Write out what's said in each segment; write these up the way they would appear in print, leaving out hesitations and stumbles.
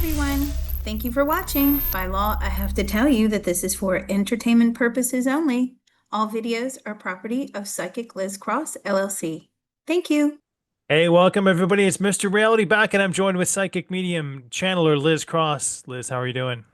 everyone. Thank you for watching. By law, I have to tell you that this is for entertainment purposes only. All videos are property of Psychic Liz Cross, LLC. Thank you. Hey, welcome everybody. It's Mr. Reality back, and I'm joined with psychic medium channeler Liz Cross. Liz, how are you doing?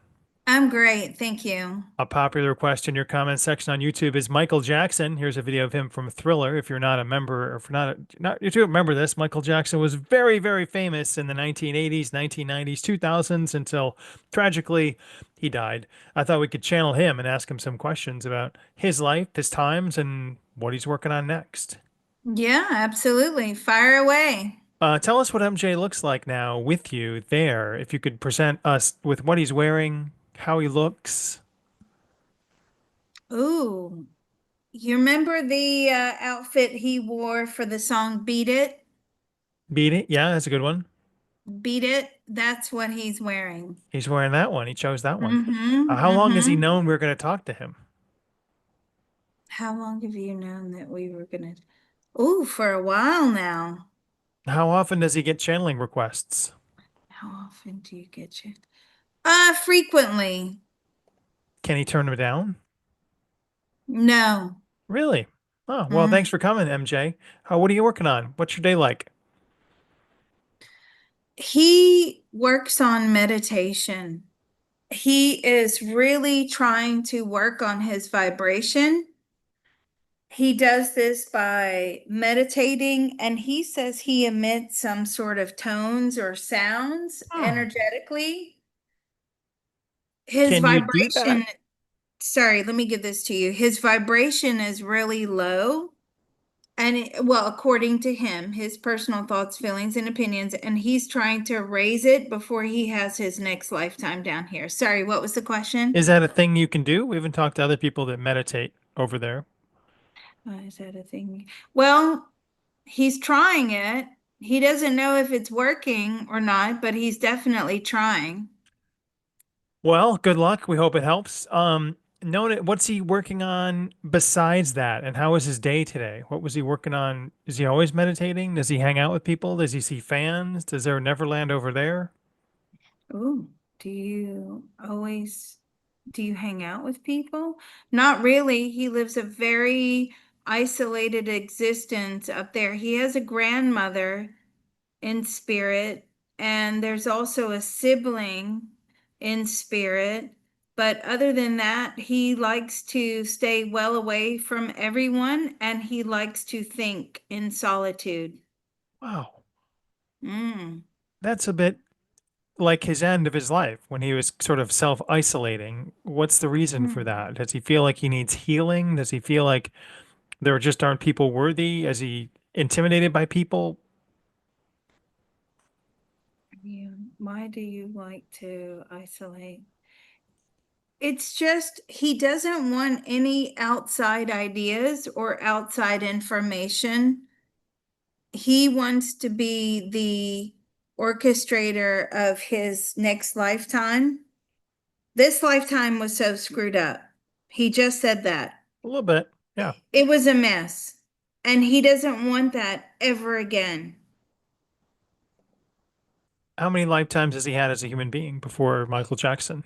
I'm great. Thank you. A popular request in your comment section on YouTube is Michael Jackson. Here's a video of him from Thriller. If you're not a member, or if you're not you do remember this, Michael Jackson was very, very famous in the 1980s, 1990s, 2000s until tragically he died. I thought we could channel him and ask him some questions about his life, his times, and what he's working on next. Yeah, absolutely. Fire away. Tell us what MJ looks like now with you there. If you could present us with what he's wearing, how he looks. Ooh, you remember the outfit he wore for the song Beat It? Beat it. Yeah, that's a good one. Beat It. That's what he's wearing. He's wearing that one. He chose that one. Mm-hmm. How long has he Mm-hmm. known we're going to talk to him? How long have you known that we were gonna? Ooh, for a while now. How often does he get channeling requests? How often do you get you? Frequently. Can he turn them down? No. Really? Oh, well, thanks Mm. for coming, MJ. What are you working on? What's your day like? He works on meditation. He is really trying to work on his vibration. He does this by meditating, and he says he emits some sort of tones or sounds Hmm. energetically. His Can you do that? vibration, sorry, let me give this to you. His vibration is really low. And well, according to him, his personal thoughts, feelings, and opinions, and he's trying to raise it before he has his next lifetime down here. Sorry, what was the question? Is that a thing you can do? We haven't talked to other people that meditate over there. Is that a thing? Well, he's trying it. He doesn't know if it's working or not, but he's definitely trying. Well, good luck. We hope it helps. Nona, what's he working on besides that? And how was his day today? What was he working on? Is he always meditating? Does he hang out with people? Does he see fans? Is there a Neverland over there? Oh, do you hang out with people? Not really. He lives a very isolated existence up there. He has a grandmother in spirit, and there's also a sibling in spirit. But other than that, he likes to stay well away from everyone, and he likes to think in solitude. Wow. Mm. That's a bit like his end of his life when he was sort of self-isolating. What's the reason for Mm. that? Does he feel like he needs healing? Does he feel like there just aren't people worthy? Is he intimidated by people? Yeah. Why do you like to isolate? It's just he doesn't want any outside ideas or outside information. He wants to be the orchestrator of his next lifetime. This lifetime was so screwed up. He just said that. A little bit. Yeah. It was a mess. And he doesn't want that ever again. How many lifetimes has he had as a human being before Michael Jackson?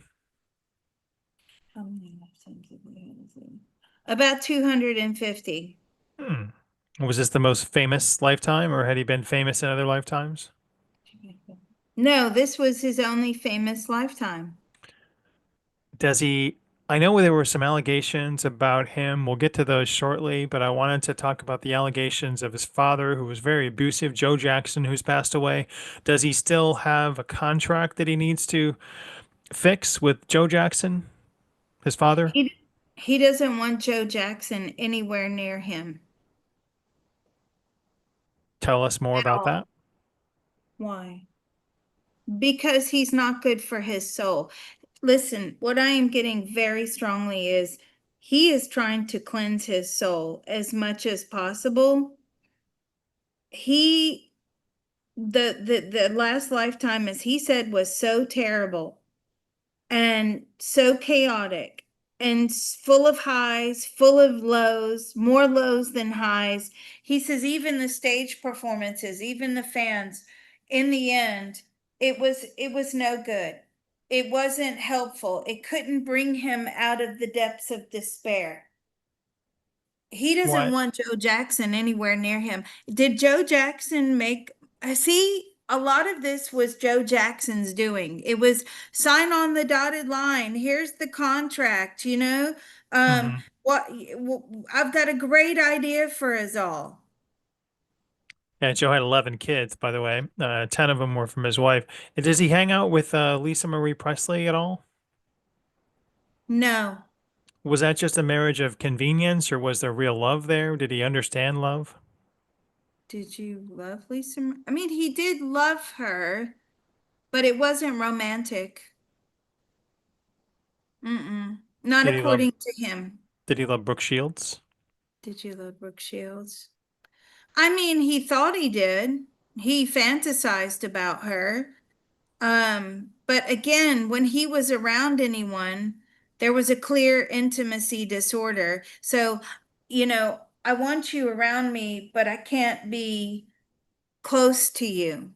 How many lifetimes have we had? About 250. Hmm. Was this the most famous lifetime, or had he been famous in other lifetimes? No, this was his only famous lifetime. Does he? I know there were some allegations about him. We'll get to those shortly, but I wanted to talk about the allegations of his father, who was very abusive, Joe Jackson, who's passed away. Does he still have a contract that he needs to fix with Joe Jackson, his father? He he doesn't want Joe Jackson anywhere near him Tell us more at about that. all. Why? Because he's not good for his soul. Listen, what I am getting very strongly is he is trying to cleanse his soul as much as possible. He the last lifetime, as he said, was so terrible and so chaotic and full of highs, full of lows, more lows than highs. He says even the stage performances, even the fans, in the end. It was no good. It wasn't helpful. It couldn't bring him out of the depths of despair. He doesn't What? want Joe Jackson anywhere near him. Did Joe Jackson make, see, a lot of this was Joe Jackson's doing. It was sign on the dotted line. Here's the contract, you know? Hmm. What I've got a great idea for us all. Yeah, Joe had 11 kids, by the way. 10 of them were from his wife. Does he hang out with Lisa Marie Presley at all? No. Was that just a marriage of convenience, or was there real love there? Did he understand love? Did you love Lisa? I mean, he did love her, but it wasn't romantic. Mm-mm. Not Did he love according to him. did he love Brooke Shields? Did you love Brooke Shields? I mean, he thought he did. He fantasized about her. But again, when he was around anyone, there was a clear intimacy disorder. So, I want you around me, but I can't be close to you.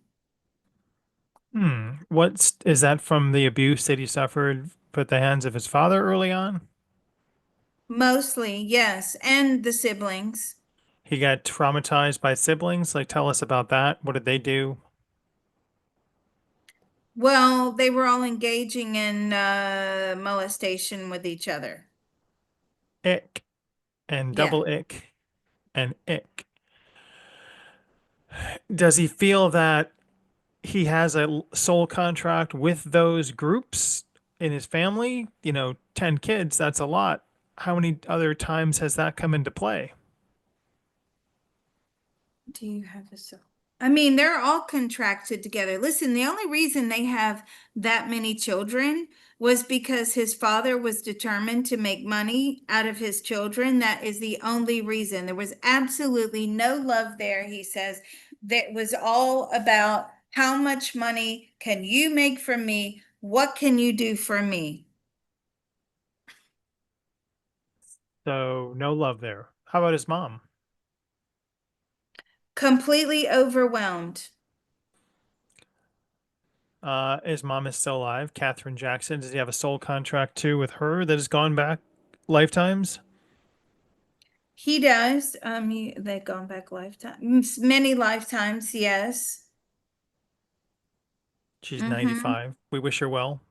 What's is that from the abuse that he suffered at the hands of his father early on? Mostly, yes, and the siblings. He got traumatized by siblings. Like, tell us about that. What did they do? Well, they were all engaging in molestation with each other. Ick and Yeah. double ick and ick. Does he feel that he has a soul contract with those groups in his family? 10 kids, that's a lot. How many other times has that come into play? Do you have a soul? I mean, they're all contracted together. Listen, the only reason they have that many children was because his father was determined to make money out of his children. That is the only reason. There was absolutely no love there, he says. That was all about how much money can you make from me? What can you do for me? So, no love there. How about his mom? Completely overwhelmed. His mom is still alive, Katherine Jackson. Does he have a soul contract too with her that has gone back lifetimes? He does. They've gone back lifetimes, many lifetimes, yes. She's Mm-hmm. 95. We wish her well.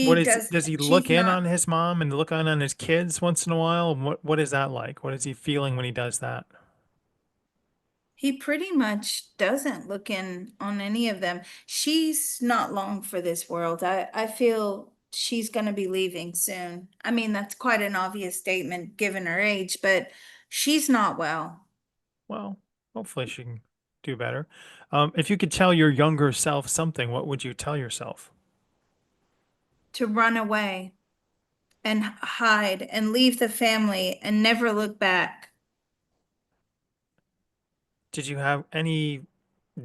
What She is does. does he She's look in not. on his mom and look on his kids once in a while? What is that like? What is he feeling when he does that? He pretty much doesn't look in on any of them. She's not long for this world. I feel she's going to be leaving soon. I mean, that's quite an obvious statement given her age, but she's not well. Well, hopefully she can do better. If you could tell your younger self something, what would you tell yourself? To run away and hide and leave the family and never look back. Did you have any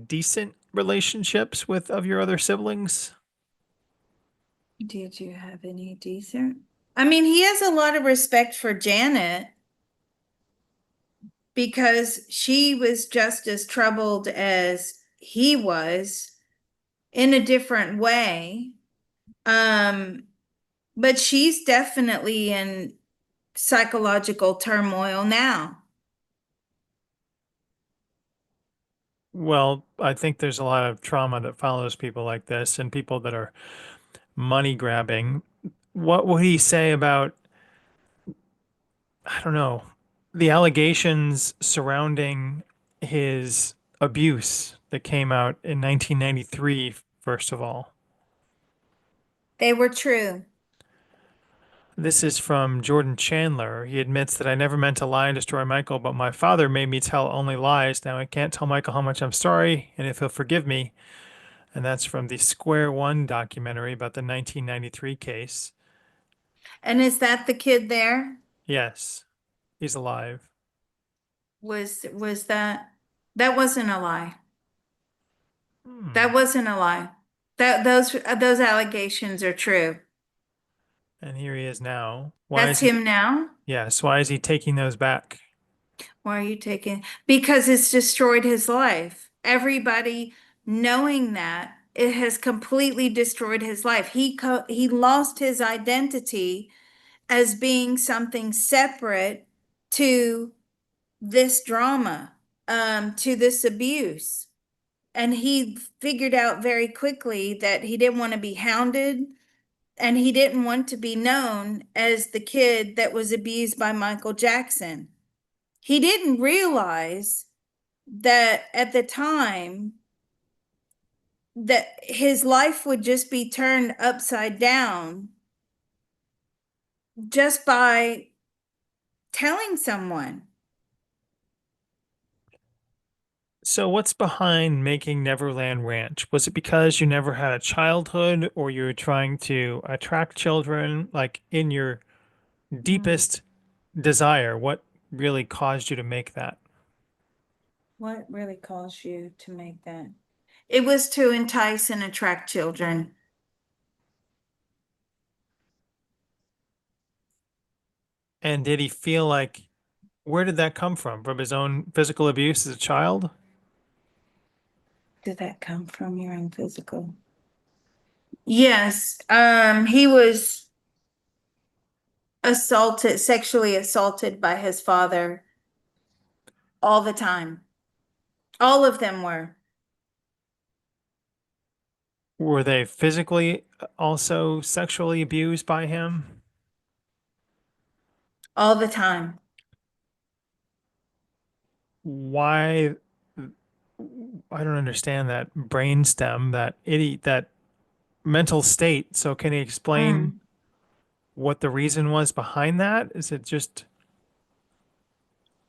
decent relationships with of your other siblings? Did you have any decent? I mean, he has a lot of respect for Janet because she was just as troubled as he was in a different way. Um, but she's definitely in psychological turmoil now. Well, I think there's a lot of trauma that follows people like this and people that are money grabbing. What would he say about, I don't know, the allegations surrounding his abuse that came out in 1993, first of all? They were true. This is from Jordan Chandler. He admits that I never meant to lie and destroy Michael, but my father made me tell only lies. Now I can't tell Michael how much I'm sorry and if he'll forgive me. And that's from the Square One documentary about the 1993 case. And is that the kid there? Yes, he's alive. Was that wasn't a lie. That Hmm. wasn't a lie. Those allegations are true. And here he is now. Why That's is he? him now. Yes, why is he taking those back? Why are you taking? Because it's destroyed his life. everybody knowing that, it has completely destroyed his life. He lost his identity as being something separate to this drama, to this abuse. And he figured out very quickly that he didn't want to be hounded and he didn't want to be known as the kid that was abused by Michael Jackson. He didn't realize that at the time that his life would just be turned upside down just by telling someone. So what's behind making Neverland Ranch? Was it because you never had a childhood or you were trying to attract children? Like in your Hmm. deepest desire, what really caused you to make that? What really caused you to make that? It was to entice and attract children. And did he feel like, where did that come from? From his own physical abuse as a child? Did that come from your own physical? Yes, he was assaulted, sexually assaulted by his father all the time. All of them were, Were they physically also sexually abused by him? all the time. Why? I don't understand that brainstem, that mental state. So can he explain Mm. what the reason was behind that? Is it just,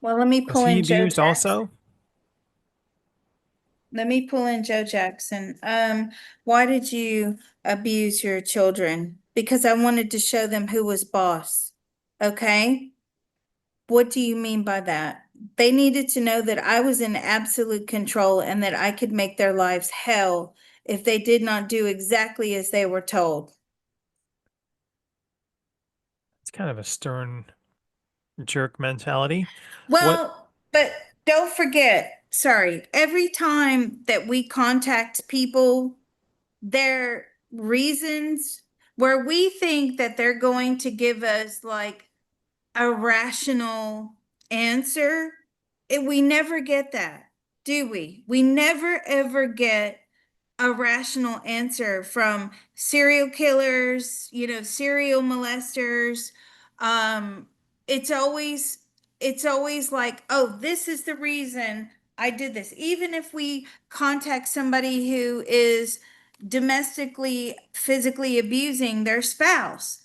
Well, let me was pull he in Joe abused Jackson. also? Let me pull in Joe Jackson. Why did you abuse your children? Because I wanted to show them who was boss. Okay? What do you mean by that? They needed to know that I was in absolute control and that I could make their lives hell if they did not do exactly as they were told. It's kind of a stern jerk mentality. What, Well, but don't forget, sorry, every time that we contact people, their reasons where we think that they're going to give us like a rational answer, we never get that, do we? We never ever get a rational answer from serial killers, serial molesters. Um, it's always it's always like, oh, this is the reason I did this. Even if we contact somebody who is domestically physically abusing their spouse,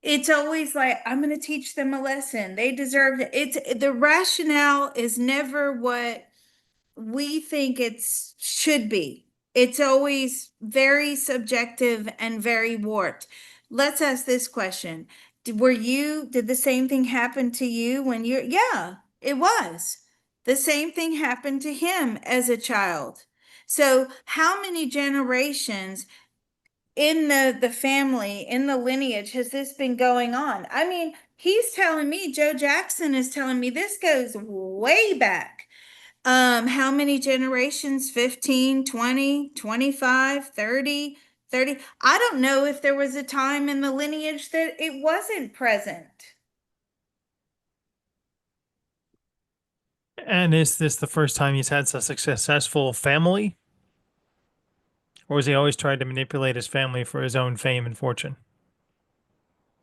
it's always like, I'm going to teach them a lesson. They deserve it. It's the rationale is never what we think it's should be. It's always very subjective and very warped. Let's ask this question. Did the same thing happen to you when yeah, it was. The same thing happened to him as a child. So how many generations in the family, in the lineage, has this been going on? I mean, he's telling me, Joe Jackson is telling me this goes way back. How many generations? 15, 20, 25, 30, 30. I don't know if there was a time in the lineage that it wasn't present. and is this the first time he's had such a successful family? Or has he always tried to manipulate his family for his own fame and fortune?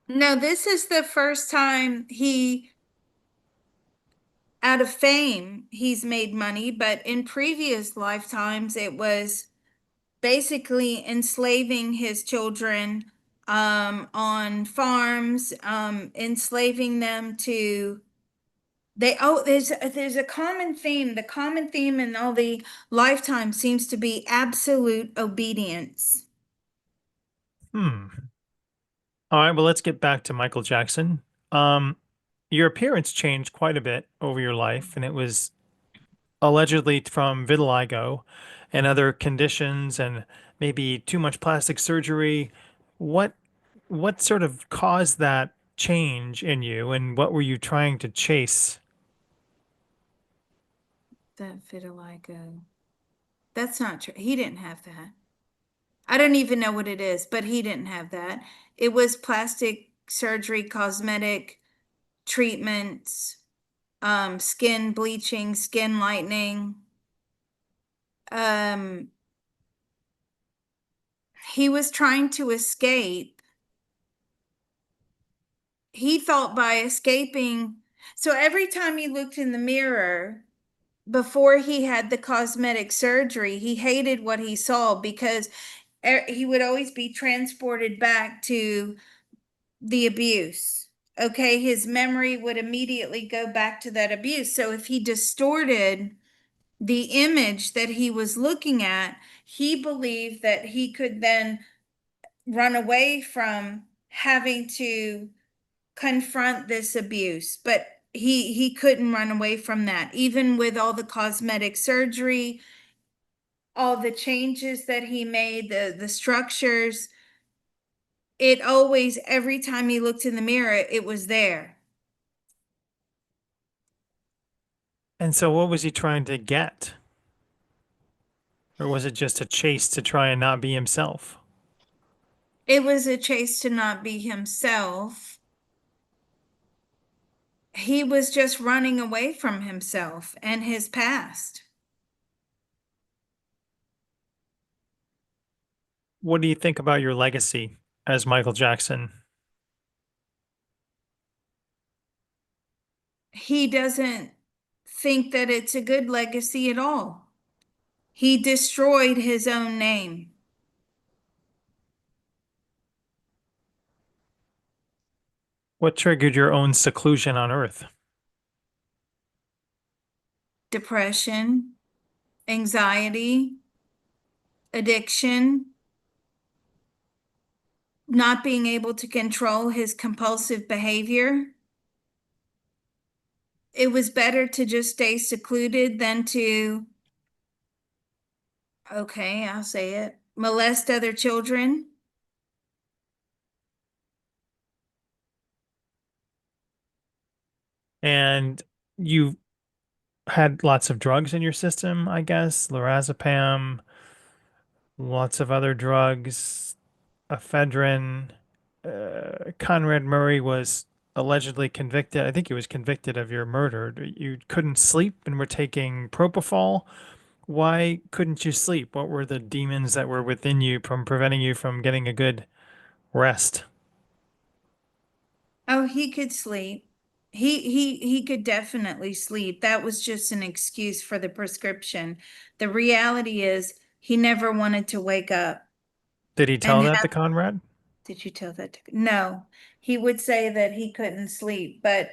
No, this is the first time out of fame, he's made money, but in previous lifetimes, it was basically enslaving his children on farms, enslaving them to there's a common theme. The common theme in all the lifetimes seems to be absolute obedience. Hmm. All right, well, let's get back to Michael Jackson. Um, your appearance changed quite a bit over your life, and it was allegedly from vitiligo and other conditions and maybe too much plastic surgery. What what sort of caused that change in you, and what were you trying to chase? That vitiligo. That's not true. He didn't have that. I don't even know what it is, but he didn't have that. It was plastic surgery, cosmetic treatments, skin bleaching, skin lightening. Um, he was trying to escape. He thought by escaping, so every time he looked in the mirror before he had the cosmetic surgery, he hated what he saw because he would always be transported back to the abuse. Okay, his memory would immediately go back to that abuse. So if he distorted the image that he was looking at, he believed that he could then run away from having to confront this abuse. But he couldn't run away from that, even with all the cosmetic surgery, all the changes that he made, the structures. It always, every time he looked in the mirror, it was there. And so what was he trying to get? Or was it just a chase to try and not be himself? It was a chase to not be himself. He was just running away from himself and his past. What do you think about your legacy as Michael Jackson? He doesn't think that it's a good legacy at all. He destroyed his own name. What triggered your own seclusion on Earth? Depression, anxiety, addiction, not being able to control his compulsive behavior. It was better to just stay secluded than to, okay, I'll say it, molest other children. And you had lots of drugs in your system, I guess, lorazepam, lots of other drugs, ephedrine. Conrad Murray was allegedly convicted. I think he was convicted of your murder. You couldn't sleep and were taking propofol. Why couldn't you sleep? What were the demons that were within you from preventing you from getting a good rest? Oh, he could sleep. He could definitely sleep. That was just an excuse for the prescription. The reality is he never wanted to wake up Did he and tell that to have, Conrad? did you tell that to, no. He would say that he couldn't sleep, but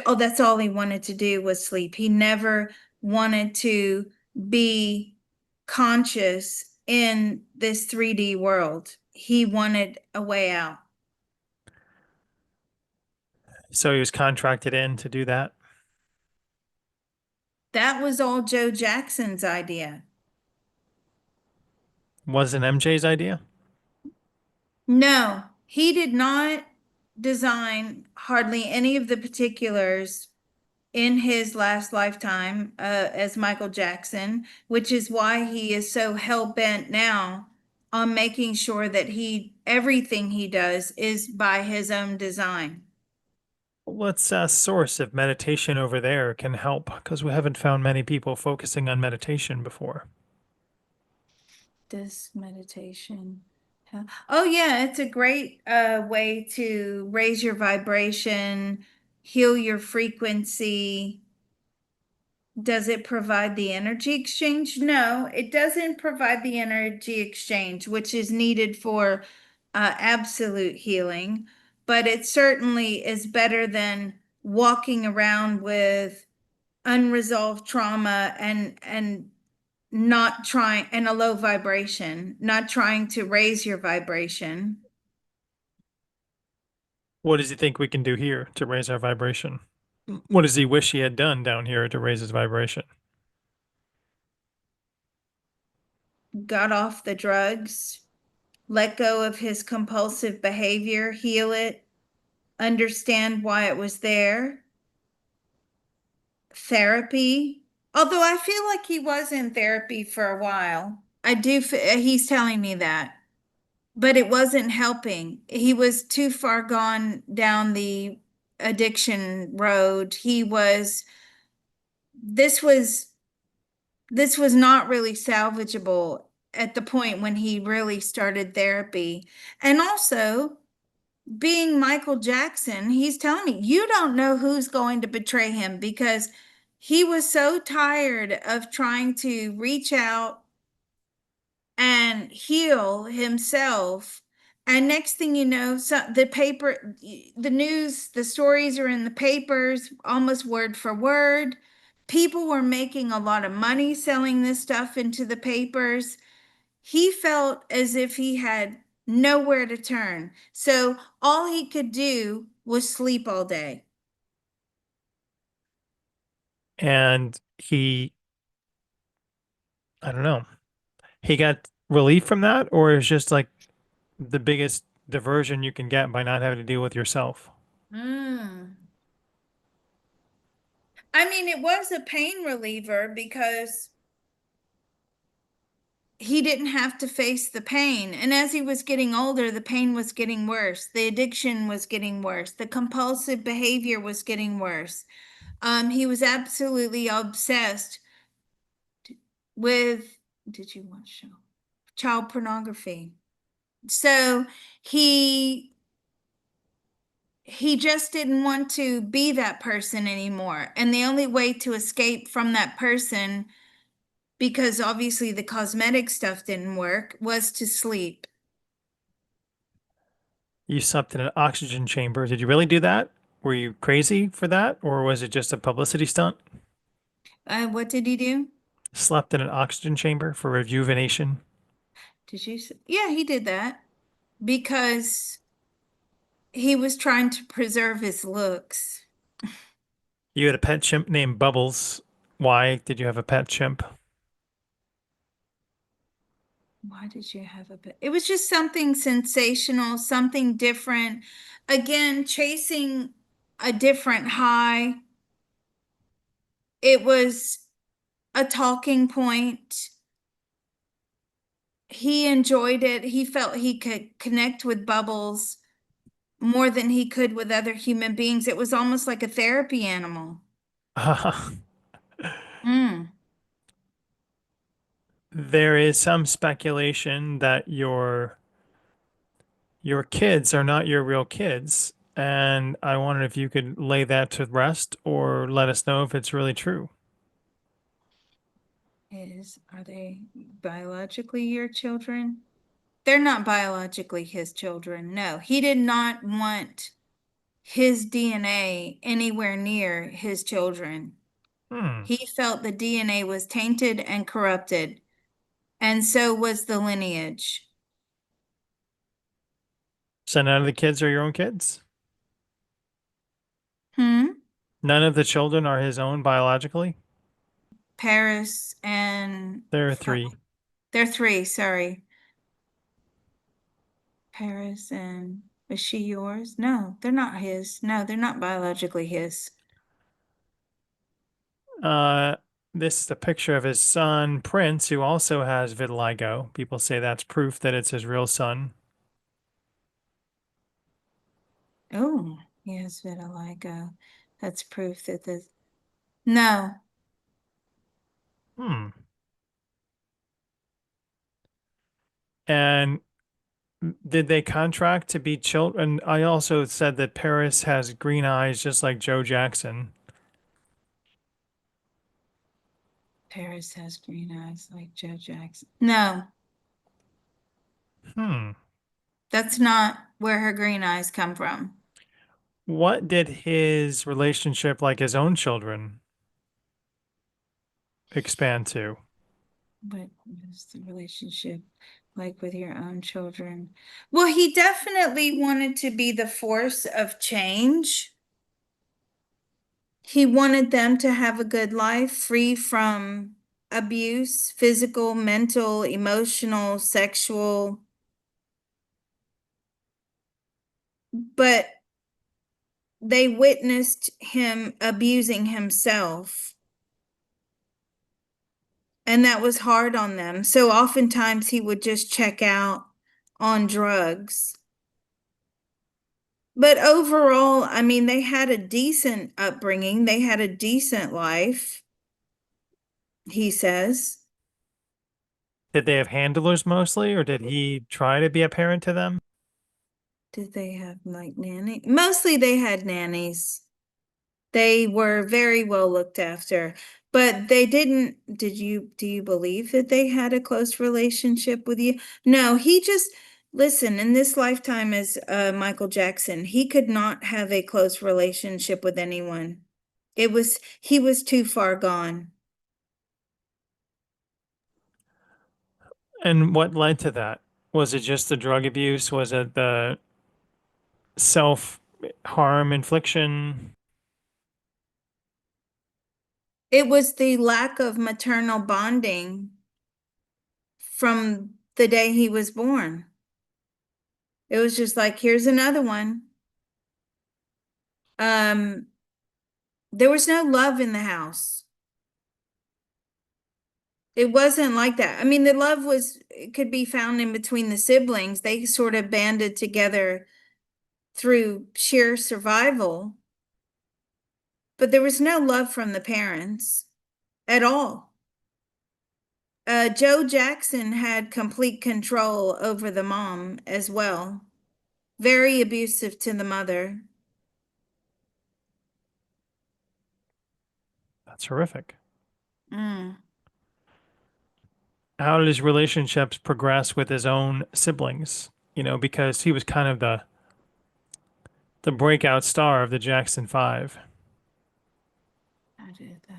oh, that's all he wanted to do was sleep. He never wanted to be conscious in this 3D world. He wanted a way out. So he was contracted in to do that. That was all Joe Jackson's idea. Wasn't MJ's idea? No, he did not design hardly any of the particulars in his last lifetime as Michael Jackson, which is why he is so hell-bent now on making sure that everything he does is by his own design. What's a source of meditation over there can help? Because we haven't found many people focusing on meditation before. This meditation. Oh yeah, it's a great way to raise your vibration, heal your frequency. Does it provide the energy exchange? No, it doesn't provide the energy exchange, which is needed for absolute healing, but it certainly is better than walking around with unresolved trauma and not trying and a low vibration, not trying to raise your vibration. What does he think we can do here to raise our vibration? What does he wish he had done down here to raise his vibration? Got off the drugs, let go of his compulsive behavior, heal it, understand why it was there. Therapy, Although I feel like he was in therapy for a while. He's telling me that, but it wasn't helping. He was too far gone down the addiction road. This was, this was not really salvageable at the point when he really started therapy. And also, being Michael Jackson, he's telling me, you don't know who's going to betray him because he was so tired of trying to reach out and heal himself. And next thing you know, the news, the stories are in the papers almost word for word. People were making a lot of money selling this stuff into the papers. He felt as if he had nowhere to turn. So all he could do was sleep all day. And I don't know, he got relief from that, or is just like the biggest diversion you can get by not having to deal with yourself? Mm. I mean, it was a pain reliever because he didn't have to face the pain. And as he was getting older, the pain was getting worse. The addiction was getting worse. The compulsive behavior was getting worse. He was absolutely obsessed with, did you watch show? Child pornography. So he he just didn't want to be that person anymore. And the only way to escape from that person, because obviously the cosmetic stuff didn't work, was to sleep. You slept in an oxygen chamber. Did you really do that? Were you crazy for that, or was it just a publicity stunt? What did he do? Slept in an oxygen chamber for rejuvenation. Yeah, he did that because he was trying to preserve his looks. You had a pet chimp named Bubbles. Why did you have a pet chimp? Why did you have a bit? It was just something sensational, something different. Again, chasing a different high. It was a talking point. He enjoyed it. He felt he could connect with Bubbles more than he could with other human beings. It was almost like a therapy animal. Mm. There is some speculation that your kids are not your real kids, and I wondered if you could lay that to rest or let us know if it's really true. Are they biologically your children? They're not biologically his children. No, he did not want his DNA anywhere near his children. Hmm. He felt the DNA was tainted and corrupted, and so was the lineage. So none of the kids are your own kids? Hmm? None of the children are his own biologically? Paris and There are uh, three. they're three, sorry. Paris and is she yours? No, they're not his. No, they're not biologically his. Uh, this is a picture of his son, Prince, who also has vitiligo. People say that's proof that it's his real son. Oh, he has vitiligo. That's proof that the no, Hmm. And did they contract to be children? I also said that Paris has green eyes just like Joe Jackson. Paris has green eyes like Joe Jackson. No, Hmm. that's not where her green eyes come from. What did his relationship, like his own children, expand to? What is the relationship like with your own children? Well, he definitely wanted to be the force of change. He wanted them to have a good life free from abuse, physical, mental, emotional, sexual. But they witnessed him abusing himself. and that was hard on them. So oftentimes he would just check out on drugs. But overall, I mean, they had a decent upbringing, they had a decent life, he says. Did they have handlers mostly, or did he try to be a parent to them? Did they have like nanny? Mostly they had nannies. They were very well looked after, but they didn't. Do you believe that they had a close relationship with you? No, he just, listen, in this lifetime as Michael Jackson, he could not have a close relationship with anyone. He was too far gone. And what led to that? Was it just the drug abuse? Was it the self harm infliction? It was the lack of maternal bonding from the day he was born. It was just like, here's another one. Um, there was no love in the house. It wasn't like that. I mean, the love was, it could be found in between the siblings. They sort of banded together through sheer survival, but there was no love from the parents at all. Joe Jackson had complete control over the mom as well, very abusive to the mother. That's horrific. Mm, How did his relationships progress with his own siblings? You know, because he was kind of the breakout star of the Jackson Five. I did that.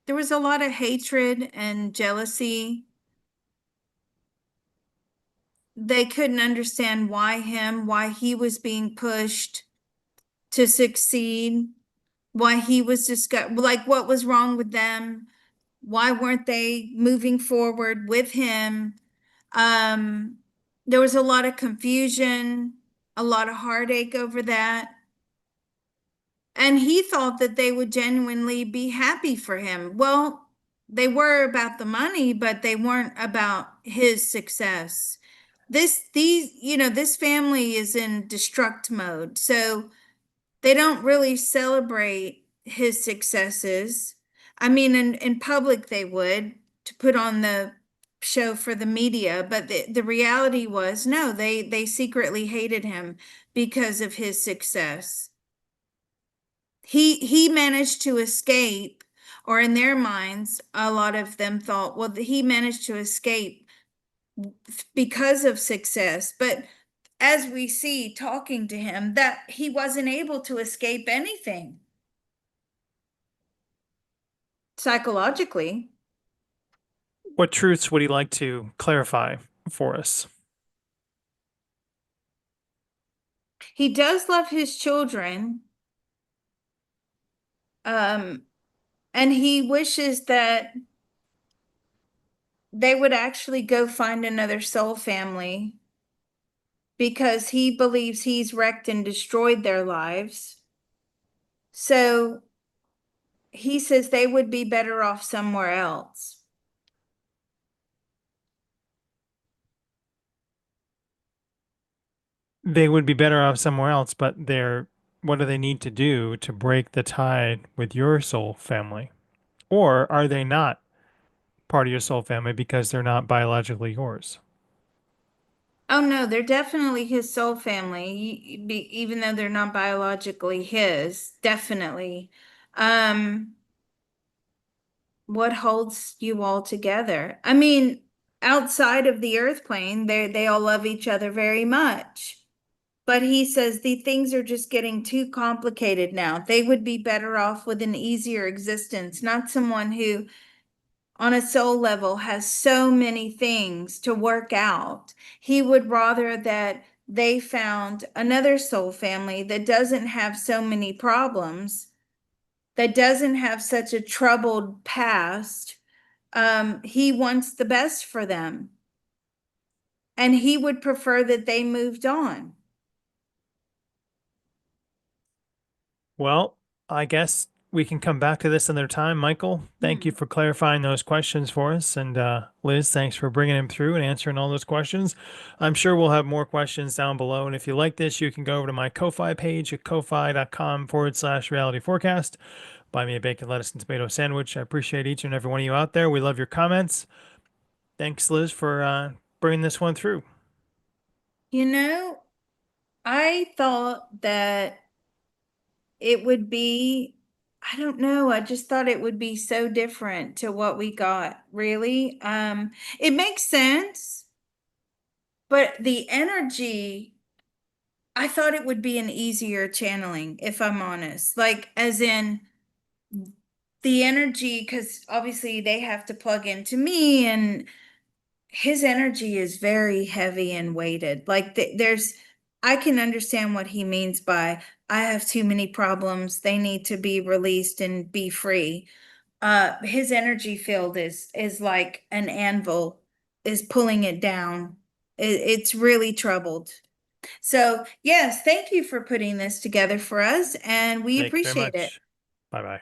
There was a lot of hatred and jealousy. They couldn't understand why he was being pushed to succeed, why he was like what was wrong with them, why weren't they moving forward with him. Um, there was a lot of confusion, a lot of heartache over that. And he thought that they would genuinely be happy for him. Well, they were about the money, but they weren't about his success. This family is in destruct mode. So they don't really celebrate his successes. I mean, in public they would, to put on the show for the media, but the reality was no, they secretly hated him because of his success. He managed to escape, or in their minds, a lot of them thought, well, he managed to escape because of success. But as we see talking to him, that he wasn't able to escape anything psychologically. What truths would he like to clarify for us? He does love his children, um, and he wishes that they would actually go find another soul family because he believes he's wrecked and destroyed their lives. So he says they would be better off somewhere else. They would be better off somewhere else, but what do they need to do to break the tide with your soul family? Or are they not part of your soul family because they're not biologically yours? Oh no, they're definitely his soul family, even though they're not biologically his, definitely. Um, what holds you all together? I mean, outside of the earth plane, they all love each other very much. But he says the things are just getting too complicated now. They would be better off with an easier existence, not someone who, on a soul level, has so many things to work out. He would rather that they found another soul family that doesn't have so many problems, that doesn't have such a troubled past. He wants the best for them, and he would prefer that they moved on. Well, I guess we can come back to this another time. Michael, thank you Hmm. for clarifying those questions for us. And Liz, thanks for bringing him through and answering all those questions. I'm sure we'll have more questions down below. And if you like this, you can go over to my Ko-Fi page at ko-fi.com/reality forecast. Buy me a bacon, lettuce, and tomato sandwich. I appreciate each and every one of you out there. We love your comments. Thanks, Liz, for bringing this one through. You know, I thought that it would be, I don't know, I just thought it would be so different to what we got, really. It makes sense, but the energy, I thought it would be an easier channeling, if I'm honest. Like, as in the energy, because obviously they have to plug into me, and his energy is very heavy and weighted. Like, I can understand what he means by, I have too many problems. They need to be released and be free. His energy field is like an anvil, is pulling it down. It's really troubled. So, yes, thank you for putting this together for us, and we Thank you very appreciate it. much. Bye bye.